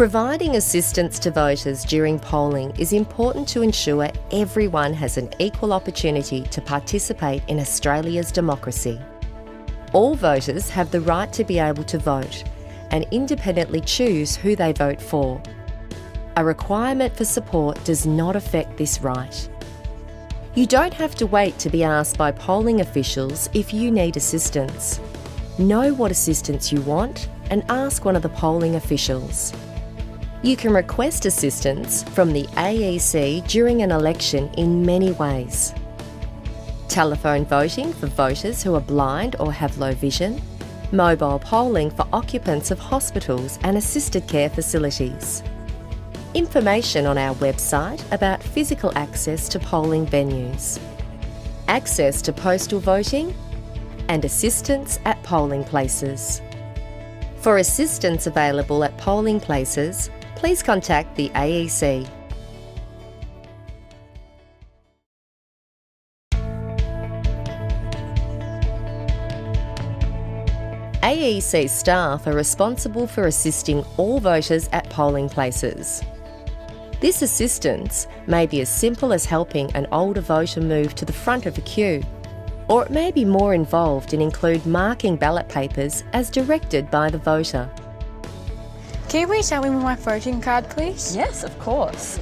Providing assistance to voters during polling is important to ensure everyone has an equal opportunity to participate in Australia's democracy. All voters have the right to be able to vote and independently choose who they vote for. A requirement for support does not affect this right. You don't have to wait to be asked by polling officials if you need assistance. Know what assistance you want and ask one of the polling officials. You can request assistance from the AEC during an election in many ways. Telephone voting for voters who are blind or have low vision, mobile polling for occupants of hospitals and assisted care facilities. Information on our website about physical access to polling venues, access to postal voting, and assistance at polling places. For assistance available at polling places, please contact the AEC. AEC staff are responsible for assisting all voters at polling places. This assistance may be as simple as helping an older voter move to the front of a queue, or it may be more involved and include marking ballot papers as directed by the voter. Can you please help me with my voting card, please? Yes, of course.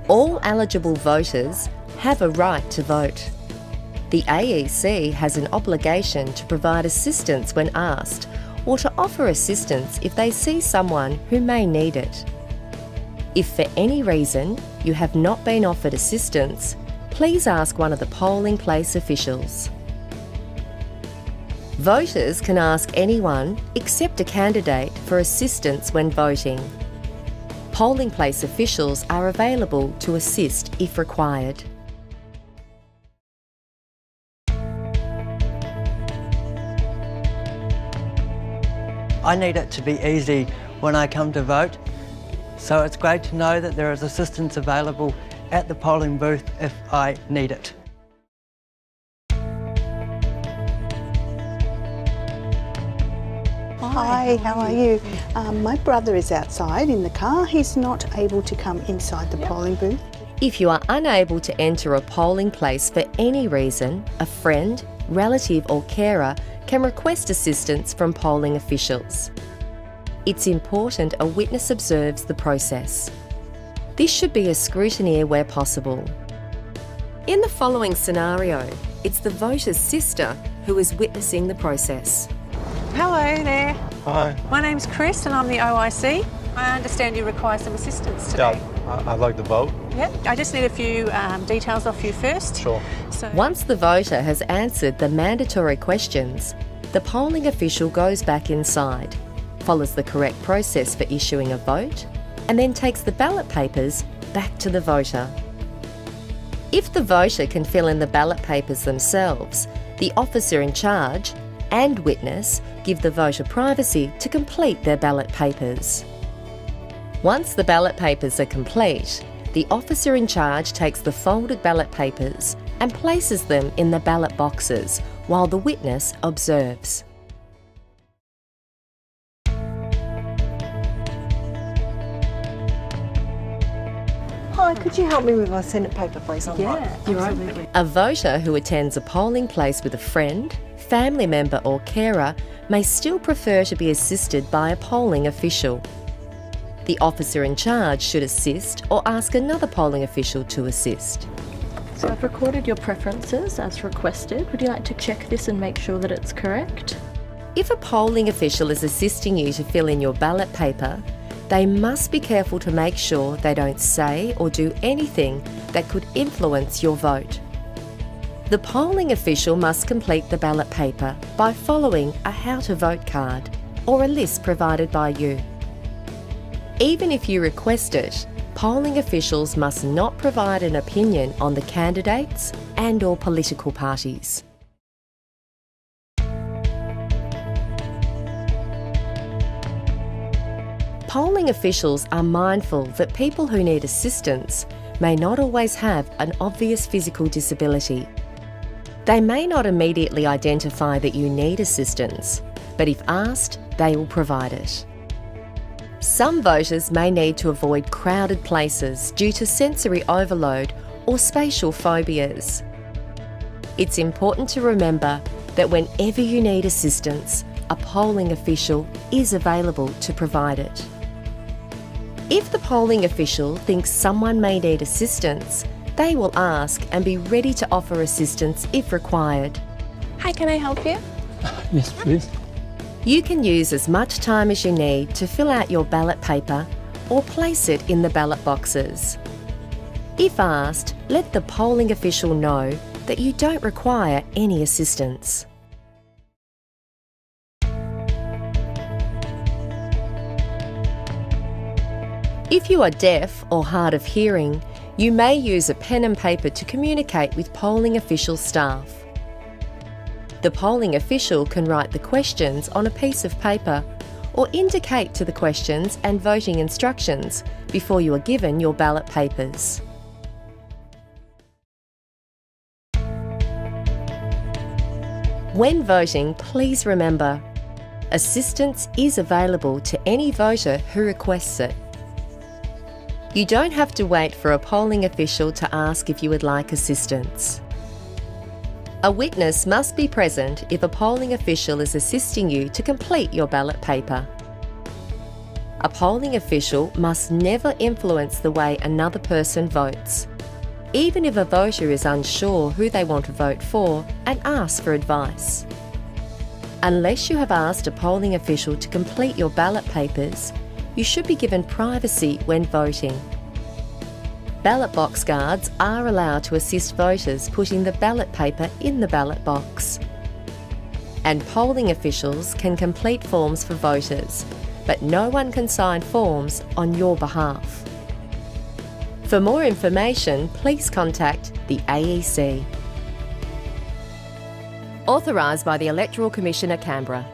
All eligible voters have a right to vote. The AEC has an obligation to provide assistance when asked, or to offer assistance if they see someone who may need it. If for any reason you have not been offered assistance, please ask one of the polling place officials. Voters can ask anyone except a candidate for assistance when voting. Polling place officials are available to assist if required. I need it to be easy when I come to vote, so it's great to know that there is assistance available at the polling booth if I need it. Hi, how are you? My brother is outside in the car. He's not able to come inside the polling booth. If you are unable to enter a polling place for any reason, a friend, relative or carer can request assistance from polling officials. It's important a witness observes the process. This should be a scrutineer where possible. In the following scenario, it's the voter's sister who is witnessing the process. Hello there. Hi. My name's Chris and I'm the OIC. I understand you require some assistance today. Yeah, I'd like to vote. Yep. I just need a few details off you first. Sure. Once the voter has answered the mandatory questions, the polling official goes back inside, follows the correct process for issuing a vote, and then takes the ballot papers back to the voter. If the voter can fill in the ballot papers themselves, the officer in charge and witness give the voter privacy to complete their ballot papers. Once the ballot papers are complete, the officer in charge takes the folded ballot papers and places them in the ballot boxes while the witness observes. Hi, could you help me with my Senate paper, please? Absolutely. A voter who attends a polling place with a friend, family member or carer may still prefer to be assisted by a polling official. The officer in charge should assist or ask another polling official to assist. So I've recorded your preferences as requested. Would you like to check this and make sure that it's correct? If a polling official is assisting you to fill in your ballot paper, they must be careful to make sure they don't say or do anything that could influence your vote. The polling official must complete the ballot paper by following a how to vote card or a list provided by you. Even if you request it, polling officials must not provide an opinion on the candidates and/or political parties. Polling officials are mindful that people who need assistance may not always have an obvious physical disability. They may not immediately identify that you need assistance, but if asked, they will provide it. Some voters may need to avoid crowded places due to sensory overload or spatial phobias. It's important to remember that whenever you need assistance, a polling official is available to provide it. If the polling official thinks someone may need assistance, they will ask and be ready to offer assistance if required. Hi, can I help you? Yes, please. You can use as much time as you need to fill out your ballot paper or place it in the ballot boxes. If asked, let the polling official know that you don't require any assistance. If you are deaf or hard of hearing, you may use a pen and paper to communicate with polling official staff. The polling official can write the questions on a piece of paper or indicate to the questions and voting instructions before you are given your ballot papers. When voting, please remember, assistance is available to any voter who requests it. You don't have to wait for a polling official to ask if you would like assistance. A witness must be present if a polling official is assisting you to complete your ballot paper. A polling official must never influence the way another person votes, even if a voter is unsure who they want to vote for and asks for advice. Unless you have asked a polling official to complete your ballot papers, you should be given privacy when voting. Ballot box guards are allowed to assist voters putting the ballot paper in the ballot box. And polling officials can complete forms for voters, but no one can sign forms on your behalf. For more information, please contact the AEC. Authorised by the Electoral Commission at Canberra.